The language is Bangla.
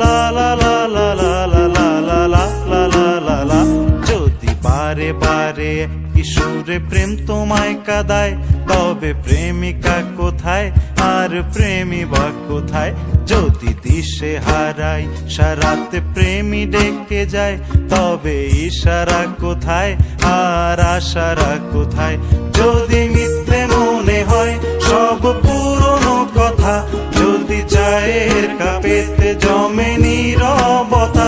লা লা লা লা লা লা লা লা লা লা লা লা লা। যদি বারে বারে কিশোরে প্রেম তোমায় কাঁদায়, তবে প্রেমিকা কোথায় আর প্রেমী বা কোথায়? যদি দিশে হারাই সারাতে প্রেমী ডেকে যায়, তবে ইশারা কোথায় আর আশারা কোথায়? যদি মিথ্যে মনে হয় সব পুরনো কথা, যদি চায়ের কাপেতে জমে নীরবতা,